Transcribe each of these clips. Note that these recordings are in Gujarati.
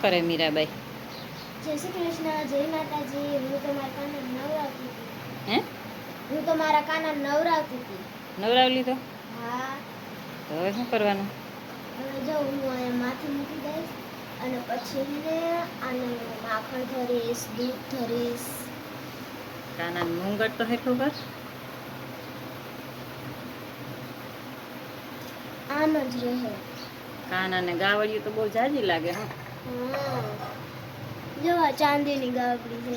કરે મીરાબાઈ? જય શ્રી કૃષ્ણ, જય માતાજી. હું તમારા કાના નવરાવતી હતી. હે? હું તમારા કાના નવરાવતી હતી. નવરાવ લીધો? હા. તો હવે શું કરવાનું? હવે જો હું અહીંયા માથે મૂકી દઈશ અને પછી એને આને માખણ ધરીશ, દૂધ ધરીશ. કાનાને મૂંગટ તો હેઠું કર. આમ જ રહે. કાનાને ગાવડિયું તો બહુ જાજી લાગે. હા. જો આ ચાંદીની ગાવડી છે.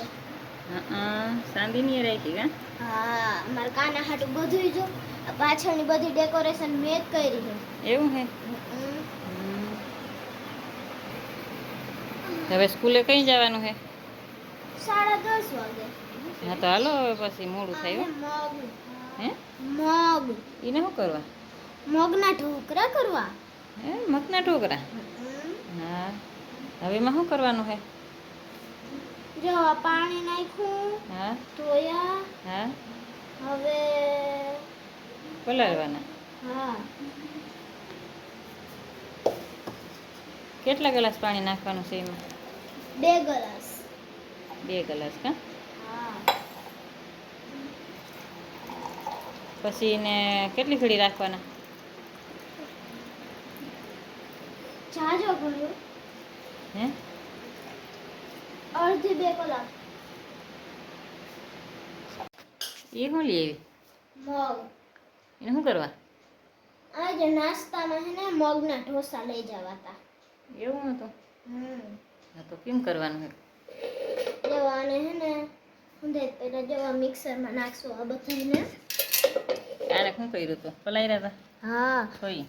હા, ચાંદીની રાખી કા? હા, મારા કાના હાટું બધું જો આ પાછળની બધી ડેકોરેશન મેં જ કરી છે. એવું હે? હવે સ્કૂલે કઈ જવાનું હે? 10:30 વાગે. હા તો હાલો હવે પછી મોડું થાય. મગ. હે? મગ. એને શું કરવા? મગના ઢોકળા કરવા. હે? મગના ઢોકળા? હા. હવે એમાં શું કરવાનું હે? જો પાણી નાખ્યું. હા. ધોયા. હા. હવે પલાળવાના. હા. કેટલા ગ્લાસ પાણી નાખવાનું છે એમાં? 2 ગ્લાસ. 2 ગ્લાસ કા? હા. પછી એને કેટલી ઘડી રાખવાના? જાજો કર્યું. હે? અડધી 2 કલાક. એ શું લઈ આવી? મગ. એને શું કરવા? આજે નાસ્તામાં હે ને મગના ઢોસા લઈ જવાતા. એવું હતું? હા તો કેમ કરવાનું હે? જો આને હે ને પહેલા જો મિક્સરમાં નાખશું આ બધાને. કાલે શું કર્યું હતું? પલાળ્યા હતા? હા. કોઈ?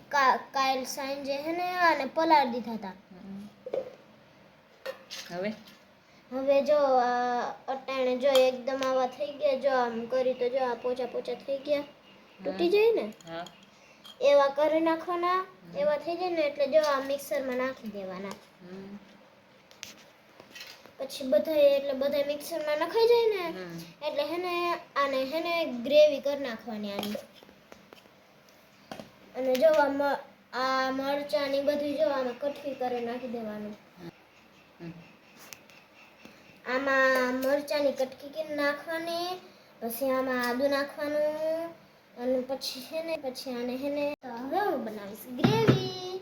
કાલ સાંજે હે ને આને પલાળી દીધા હતા. હવે? હવે જો અટાણે જો એકદમ આવા થઈ ગયા, જો આમ કરી તો જો આ પોચા પોચા થઈ ગયા, તૂટી જાય ને હા. એવા કરી નાખવાના. એવા થઈ જાય ને એટલે જો આ મિક્સરમાં નાખી દેવાના. પછી બધા મિક્સરમાં નખાઈ જાય ને એટલે હેને આને હેને ગ્રેવી કરી નાખવાની આની. અને જો આ મરચાની બધી જો આમાં કટકી કરી નાખી દેવાનું. આમાં મરચાની કટકી કરી નાખવાની, પછી આમાં આદુ નાખવાનું અને પછી આને હેને હવે હું બનાવીશ ગ્રેવી.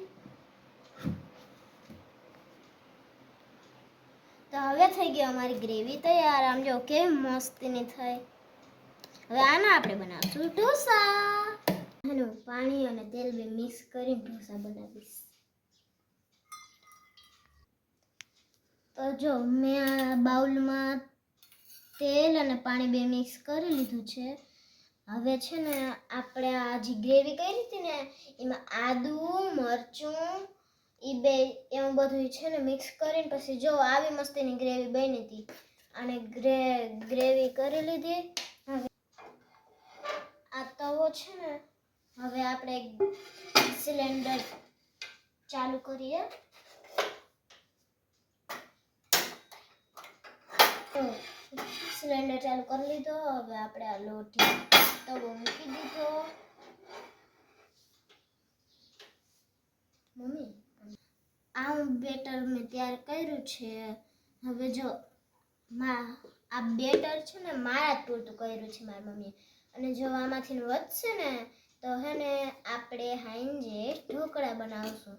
તો હવે થઈ ગઈ અમારી ગ્રેવી તૈયાર. આમ જો કેવી મસ્તીની થઈ. હવે આના આપણે બનાવશું ઢોસા. એનું પાણી અને તેલ બે મિક્સ કરી ઢોસા બનાવીશ. તો જો મેં આ બાઉલમાં તેલ અને પાણી બે મિક્સ કરી લીધું છે. હવે છે ને આપણે આ જે ગ્રેવી કરી હતી ને એમાં આદુ, મરચું એ બે એવું બધું છે ને મિક્સ કરીને પછી જો આવી મસ્તીની ગ્રેવી બની હતી. અને ગ્રેવી કરી લીધી. હવે આ તવો છે ને હવે આપણે સિલિન્ડર ચાલુ કરીએ. સિલિન્ડર ચાલુ કરી લીધો. હવે આપણે આ લોટ તવો મૂકી દીધો. મમ્મી આ બેટર મેં તૈયાર કર્યું છે. હવે જો આ બેટર છે ને મારા જ પૂરતું કર્યું છે મારી મમ્મીએ. અને જો આમાંથી વધશે ને તો હે ને આપણે હાંજે ઢોકળા બનાવશું.